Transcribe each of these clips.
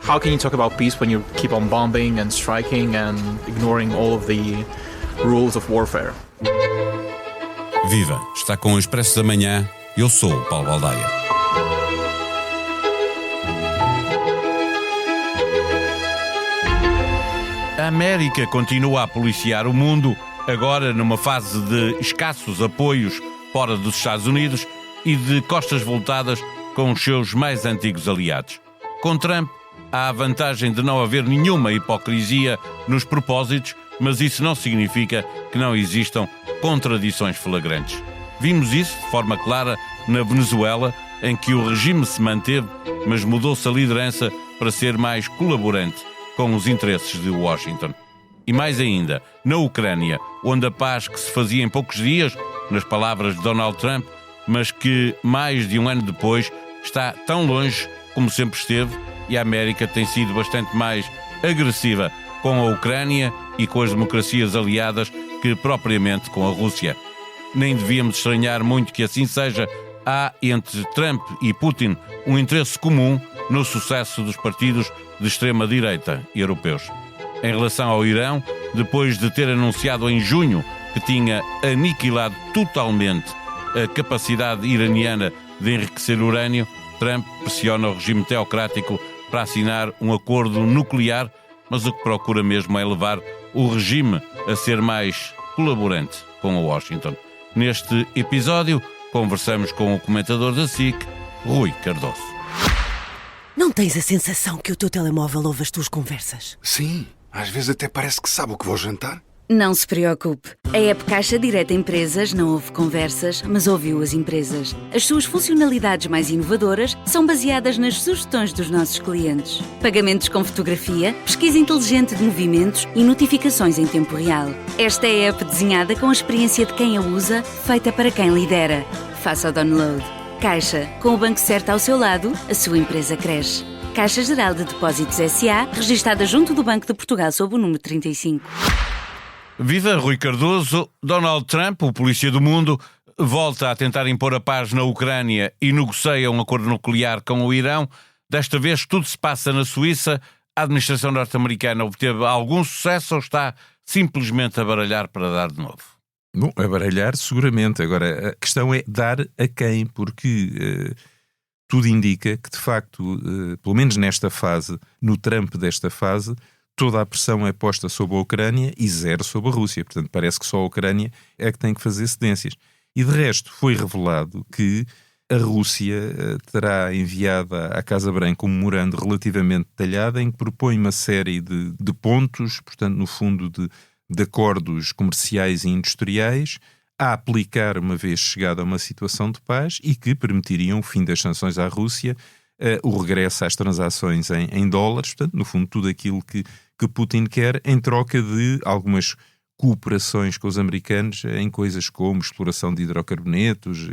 How can you talk about peace when you keep on bombing and striking and ignoring all of the rules of warfare? Viva! Está com o Expresso da Manhã. Eu sou o Paulo Baldaia. A América continua a policiar o mundo, agora numa fase de escassos apoios fora dos Estados Unidos e de costas voltadas com os seus mais antigos aliados. Com Trump, há a vantagem de não haver nenhuma hipocrisia nos propósitos, mas isso não significa que não existam contradições flagrantes. Vimos isso de forma clara na Venezuela, em que o regime se manteve, mas mudou-se a liderança para ser mais colaborante com os interesses de Washington. E mais ainda, na Ucrânia, onde a paz que se fazia em poucos dias, nas palavras de Donald Trump, mas que mais de um ano depois está tão longe como sempre esteve, e a América tem sido bastante mais agressiva com a Ucrânia e com as democracias aliadas que propriamente com a Rússia. Nem devíamos estranhar muito que assim seja. Há entre Trump e Putin um interesse comum no sucesso dos partidos de extrema-direita europeus. Em relação ao Irão, depois de ter anunciado em junho que tinha aniquilado totalmente a capacidade iraniana de enriquecer urânio, Trump pressiona o regime teocrático para assinar um acordo nuclear, mas o que procura mesmo é levar o regime a ser mais colaborante com a Washington. Neste episódio, conversamos com o comentador da SIC, Rui Cardoso. Não tens a sensação que o teu telemóvel ouve as tuas conversas? Sim, às vezes até parece que sabe o que vou jantar. Não se preocupe. A app Caixa Direta Empresas não ouve conversas, mas ouviu as empresas. As suas funcionalidades mais inovadoras são baseadas nas sugestões dos nossos clientes. Pagamentos com fotografia, pesquisa inteligente de movimentos e notificações em tempo real. Esta é a app desenhada com a experiência de quem a usa, feita para quem lidera. Faça o download. Caixa, com o banco certo ao seu lado, a sua empresa cresce. Caixa Geral de Depósitos S.A., registada junto do Banco de Portugal sob o número 35. Viva Rui Cardoso. Donald Trump, o polícia do mundo, volta a tentar impor a paz na Ucrânia e negocia um acordo nuclear com o Irão. Desta vez tudo se passa na Suíça. A administração norte-americana obteve algum sucesso ou está simplesmente a baralhar para dar de novo? Bom, a baralhar seguramente. Agora, a questão é dar a quem, porque tudo indica que, de facto, pelo menos nesta fase, no Trump desta fase, toda a pressão é posta sobre a Ucrânia e zero sobre a Rússia. Portanto, parece que só a Ucrânia é que tem que fazer cedências. E, de resto, foi revelado que a Rússia terá enviado à Casa Branca um memorando relativamente detalhado em que propõe uma série de pontos, portanto, no fundo, de acordos comerciais e industriais a aplicar uma vez chegada a uma situação de paz e que permitiriam o fim das sanções à Rússia, o regresso às transações em dólares, portanto, no fundo, tudo aquilo que Putin quer em troca de algumas cooperações com os americanos em coisas como exploração de hidrocarbonetos,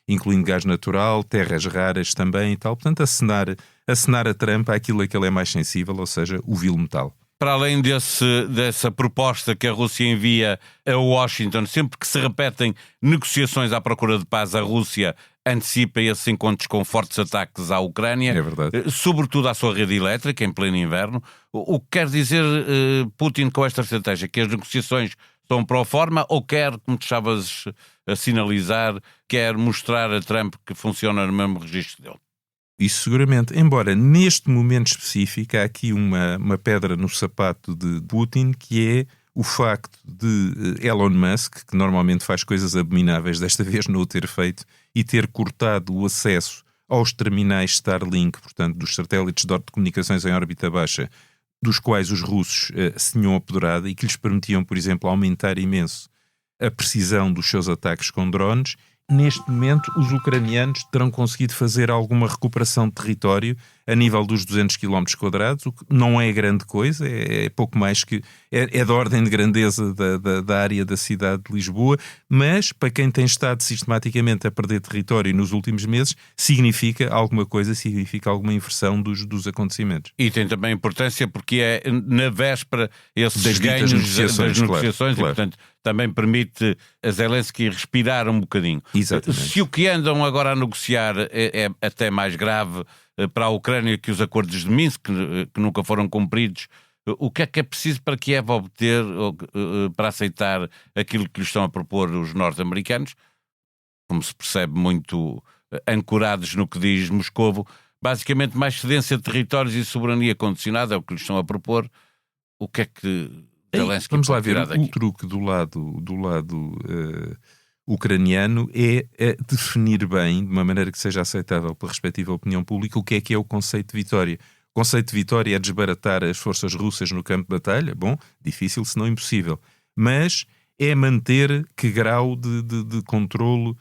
incluindo gás natural, terras raras também e tal. Portanto, acenar a Trump àquilo a que ele é mais sensível, ou seja, o vil metal. Para além dessa proposta que a Rússia envia a Washington, sempre que se repetem negociações à procura de paz, a Rússia antecipa esses encontros com fortes ataques à Ucrânia, é verdade, sobretudo à sua rede elétrica, em pleno inverno. O que quer dizer Putin com esta estratégia? Que as negociações são pro forma ou quer, como tu estavas a sinalizar, quer mostrar a Trump que funciona no mesmo registro dele? Isso seguramente, embora neste momento específico há aqui uma pedra no sapato de Putin, que é o facto de Elon Musk, que normalmente faz coisas abomináveis, desta vez não o ter feito, e ter cortado o acesso aos terminais Starlink, portanto dos satélites de comunicações em órbita baixa, dos quais os russos se tinham apoderado e que lhes permitiam, por exemplo, aumentar imenso a precisão dos seus ataques com drones. Neste momento, os ucranianos terão conseguido fazer alguma recuperação de território a nível dos 200 km quadrados, o que não é grande coisa, é pouco mais que... É da ordem de grandeza da área da cidade de Lisboa, mas para quem tem estado sistematicamente a perder território nos últimos meses, significa alguma coisa, significa alguma inversão dos acontecimentos. E tem também importância porque é na véspera esses ganhos das negociações, claro. E portanto também permite a Zelensky respirar um bocadinho. Exatamente. Se o que andam agora a negociar é até mais grave para a Ucrânia que os acordos de Minsk, que nunca foram cumpridos, o que é preciso para Kiev obter, para aceitar aquilo que lhes estão a propor os norte-americanos, como se percebe, muito ancorados no que diz Moscovo, basicamente mais cedência de territórios e soberania condicionada é o que lhes estão a propor. O que é que Zelensky vamos lá pode ver, tirar daqui? o truque do lado ucraniano é definir bem, de uma maneira que seja aceitável pela respectiva opinião pública, o que é o conceito de vitória. O conceito de vitória é desbaratar as forças russas no campo de batalha. Bom, difícil, se não impossível. Mas é manter que grau de controlo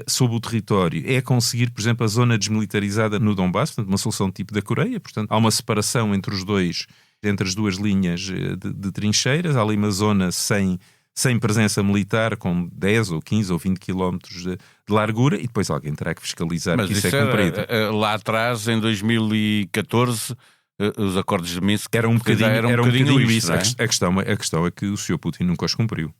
sobre o território. É conseguir, por exemplo, a zona desmilitarizada no Donbass, portanto, uma solução tipo da Coreia. Portanto, há uma separação entre as duas linhas de trincheiras. Há ali uma zona sem presença militar, com 10 ou 15 ou 20 quilómetros de largura, e depois alguém terá que fiscalizar que isso é cumprido. Lá atrás, em 2014, os acordos de Minsk era um bocadinho isso. Não é? A questão é que o Sr. Putin nunca os cumpriu.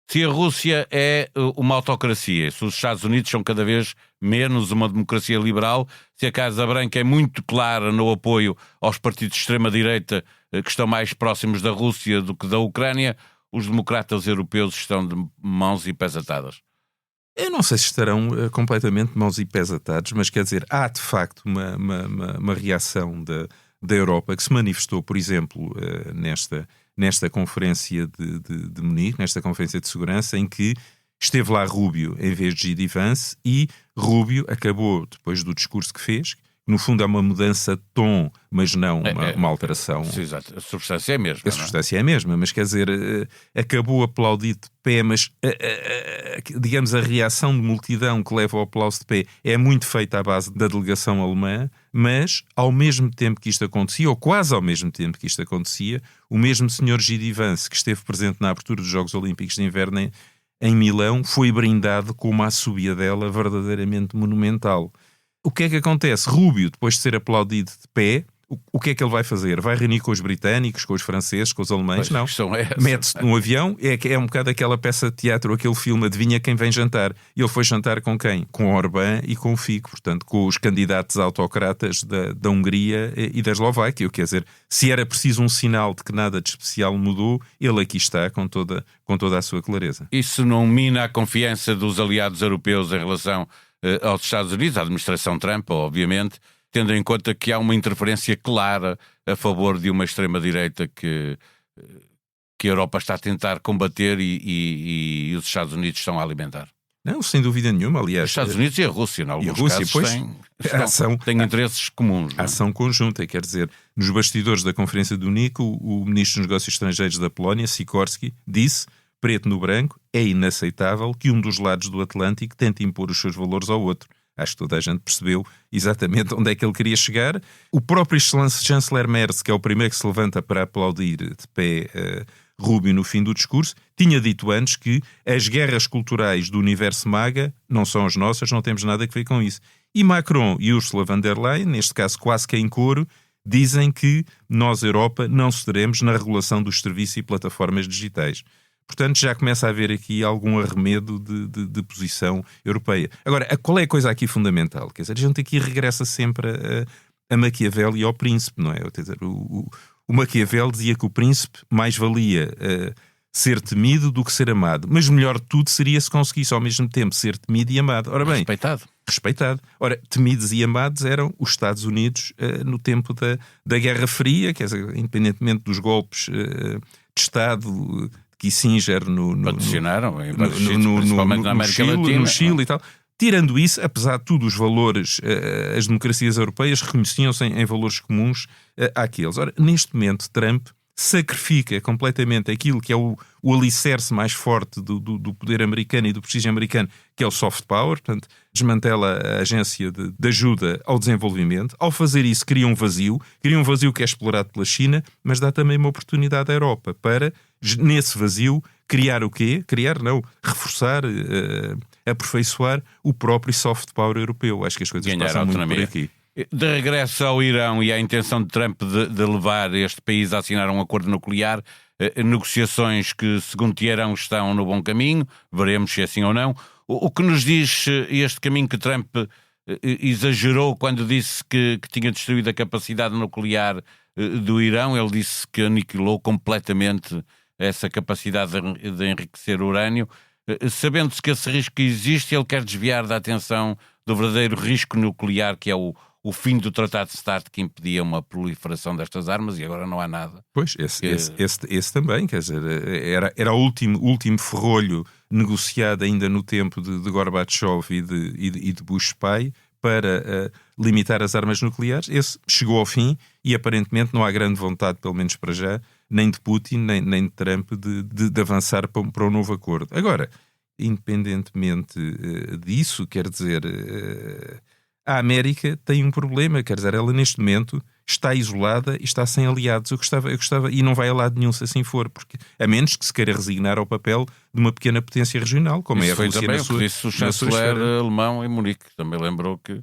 Se a Rússia é uma autocracia, se os Estados Unidos são cada vez menos uma democracia liberal, se a Casa Branca é muito clara no apoio aos partidos de extrema-direita que estão mais próximos da Rússia do que da Ucrânia, os democratas europeus estão de mãos e pés atadas. Eu não sei se estarão completamente de mãos e pés atados, mas quer dizer, há de facto uma reação da Europa que se manifestou, por exemplo, nesta conferência de Munique, nesta conferência de segurança, em que esteve lá Rubio em vez de J.D. Vance, e Rubio acabou, depois do discurso que fez, no fundo há uma mudança de tom, mas não uma alteração. Sim, exato. A substância é a mesma. A substância é a mesma, mas quer dizer, acabou aplaudido de pé, mas digamos a reação de multidão que leva ao aplauso de pé é muito feita à base da delegação alemã, mas ao mesmo tempo que isto acontecia, ou quase ao mesmo tempo que isto acontecia, o mesmo senhor J.D. Vance, que esteve presente na abertura dos Jogos Olímpicos de Inverno em Milão, foi brindado com uma assobiadela verdadeiramente monumental. O que é que acontece? Rubio, depois de ser aplaudido de pé, o que é que ele vai fazer? Vai reunir com os britânicos, com os franceses, com os alemães? Não. Mete-se num avião, é um bocado aquela peça de teatro, aquele filme Adivinha Quem Vem Jantar. E ele foi jantar com quem? Com Orbán e com Fico, portanto, com os candidatos autocratas da Hungria e da Eslováquia. Quer dizer, se era preciso um sinal de que nada de especial mudou, ele aqui está com toda a sua clareza. Isso não mina a confiança dos aliados europeus em relação aos Estados Unidos, à administração Trump, obviamente, tendo em conta que há uma interferência clara a favor de uma extrema-direita que a Europa está a tentar combater e os Estados Unidos estão a alimentar. Não, sem dúvida nenhuma, aliás. Os Estados Unidos e a Rússia, em alguns casos, têm interesses comuns. Ação conjunta, quer dizer, nos bastidores da Conferência de Munique, o Ministro dos Negócios Estrangeiros da Polónia, Sikorski, disse, preto no branco, é inaceitável que um dos lados do Atlântico tente impor os seus valores ao outro. Acho que toda a gente percebeu exatamente onde é que ele queria chegar. O próprio chanceler Merz, que é o primeiro que se levanta para aplaudir de pé Rubio no fim do discurso, tinha dito antes que as guerras culturais do universo MAGA não são as nossas, não temos nada a ver com isso. E Macron e Ursula von der Leyen, neste caso quase que em coro, dizem que nós, Europa, não cederemos na regulação dos serviços e plataformas digitais. Portanto, já começa a haver aqui algum arremedo de posição europeia. Agora, qual é a coisa aqui fundamental? Quer dizer, a gente aqui regressa sempre a Maquiavel e ao príncipe, não é? Quer dizer, o Maquiavel dizia que o príncipe mais valia ser temido do que ser amado. Mas melhor de tudo seria se conseguisse ao mesmo tempo ser temido e amado. Ora bem, respeitado. Ora, temidos e amados eram os Estados Unidos no tempo da Guerra Fria, quer dizer, independentemente dos golpes de Estado Kissinger patrocinaram principalmente na América Latina, no Chile e tal. Tirando isso, apesar de tudo, os valores, as democracias europeias reconheciam-se em valores comuns àqueles. Ora, neste momento, Trump sacrifica completamente aquilo que é o alicerce mais forte do poder americano e do prestígio americano, que é o soft power, portanto, desmantela a agência de ajuda ao desenvolvimento. Ao fazer isso, cria um vazio que é explorado pela China, mas dá também uma oportunidade à Europa para, nesse vazio, criar o quê? Reforçar, aperfeiçoar o próprio soft power europeu. Acho que as coisas ganhar passam autonomia. muito por aqui. De regresso ao Irão e à intenção de Trump de levar este país a assinar um acordo nuclear, negociações que, segundo Teherão, estão no bom caminho, veremos se é assim ou não. O que nos diz este caminho que Trump exagerou quando disse que tinha destruído a capacidade nuclear do Irão? Ele disse que aniquilou completamente essa capacidade de enriquecer urânio. Sabendo-se que esse risco existe, ele quer desviar da atenção do verdadeiro risco nuclear, que é o fim do Tratado de START, que impedia uma proliferação destas armas, e agora não há nada. Pois, esse também, quer dizer, era o último ferrolho negociado ainda no tempo de Gorbachev e de Bush pai para limitar as armas nucleares. Esse chegou ao fim e aparentemente não há grande vontade, pelo menos para já, nem de Putin, nem de Trump, de avançar para um novo acordo. Agora, independentemente disso, quer dizer, a América tem um problema, quer dizer, ela neste momento está isolada e está sem aliados. Eu gostava, e não vai a lado nenhum se assim for, porque a menos que se queira resignar ao papel de uma pequena potência regional, como isso é a Rússia também na sua. Disse o chanceler alemão em Munique, também lembrou que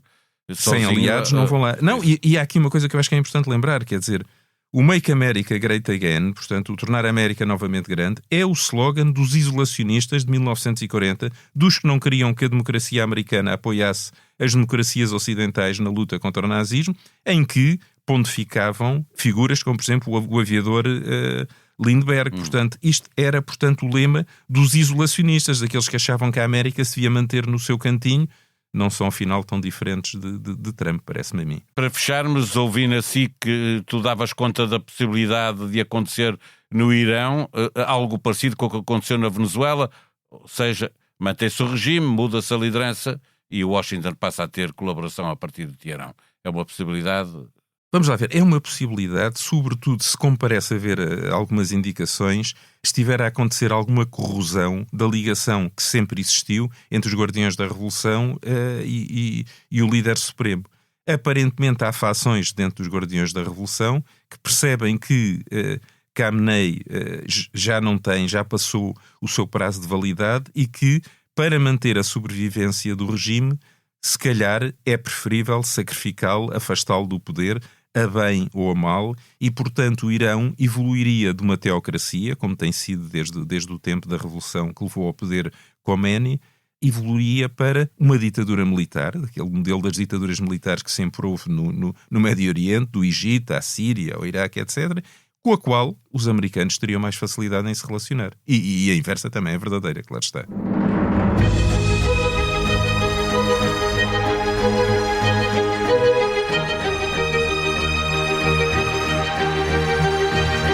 sem aliados não vão lá. Não, e há aqui uma coisa que eu acho que é importante lembrar, quer dizer, o Make America Great Again, portanto, o tornar a América novamente grande, é o slogan dos isolacionistas de 1940, dos que não queriam que a democracia americana apoiasse as democracias ocidentais na luta contra o nazismo, em que pontificavam figuras como, por exemplo, o aviador Lindbergh. Portanto, isto era, portanto, o lema dos isolacionistas, daqueles que achavam que a América se devia manter no seu cantinho. Não são, afinal, tão diferentes de Trump, parece-me a mim. Para fecharmos, ouvindo assim que tu davas conta da possibilidade de acontecer no Irão, algo parecido com o que aconteceu na Venezuela, ou seja, mantém-se o regime, muda-se a liderança e o Washington passa a ter colaboração a partir de Teherão. É uma possibilidade? Vamos lá ver, é uma possibilidade, sobretudo se, como parece haver algumas indicações, estiver a acontecer alguma corrosão da ligação que sempre existiu entre os Guardiões da Revolução e o líder supremo. Aparentemente há fações dentro dos Guardiões da Revolução que percebem que Khamenei já passou o seu prazo de validade e que, para manter a sobrevivência do regime, se calhar é preferível sacrificá-lo, afastá-lo do poder, a bem ou a mal, e, portanto, o Irão evoluiria de uma teocracia, como tem sido desde o tempo da Revolução que levou ao poder Khomeini, evoluiria para uma ditadura militar, aquele modelo das ditaduras militares que sempre houve no Médio Oriente, do Egito, à Síria, ao Iraque, etc., com a qual os americanos teriam mais facilidade em se relacionar. E a inversa também é verdadeira, claro está.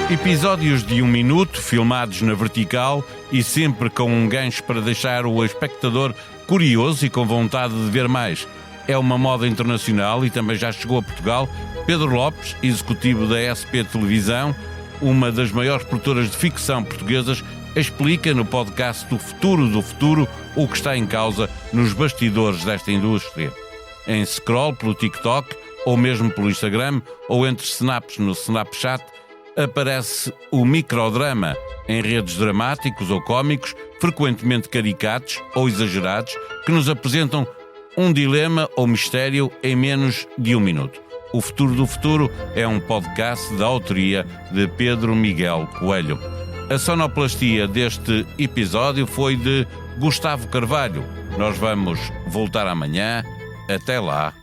Episódios de 1 minuto, filmados na vertical e sempre com um gancho para deixar o espectador curioso e com vontade de ver mais. É uma moda internacional e também já chegou a Portugal. Pedro Lopes, executivo da SP Televisão, uma das maiores produtoras de ficção portuguesas, explica no podcast O Futuro do Futuro o que está em causa nos bastidores desta indústria. Em scroll pelo TikTok, ou mesmo pelo Instagram, ou entre snaps no Snapchat, aparece o microdrama em redes dramáticos ou cómicos, frequentemente caricatos ou exagerados, que nos apresentam um dilema ou mistério em menos de 1 minuto. O Futuro do Futuro é um podcast da autoria de Pedro Miguel Coelho. A sonoplastia deste episódio foi de Gustavo Carvalho. Nós vamos voltar amanhã. Até lá,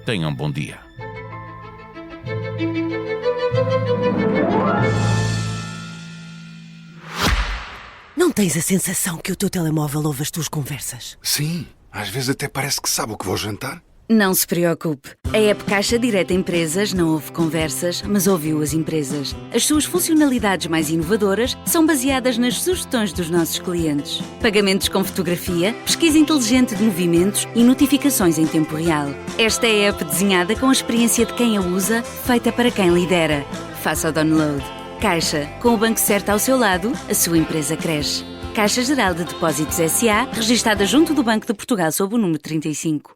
tenham um bom dia. Não tens a sensação que o teu telemóvel ouve as tuas conversas? Sim, às vezes até parece que sabe o que vou jantar. Não se preocupe. A app Caixa Direta Empresas não ouve conversas, mas ouviu as empresas. As suas funcionalidades mais inovadoras são baseadas nas sugestões dos nossos clientes. Pagamentos com fotografia, pesquisa inteligente de movimentos e notificações em tempo real. Esta é a app desenhada com a experiência de quem a usa, feita para quem lidera. Faça o download. Caixa, com o banco certo ao seu lado, a sua empresa cresce. Caixa Geral de Depósitos S.A., registada junto do Banco de Portugal sob o número 35.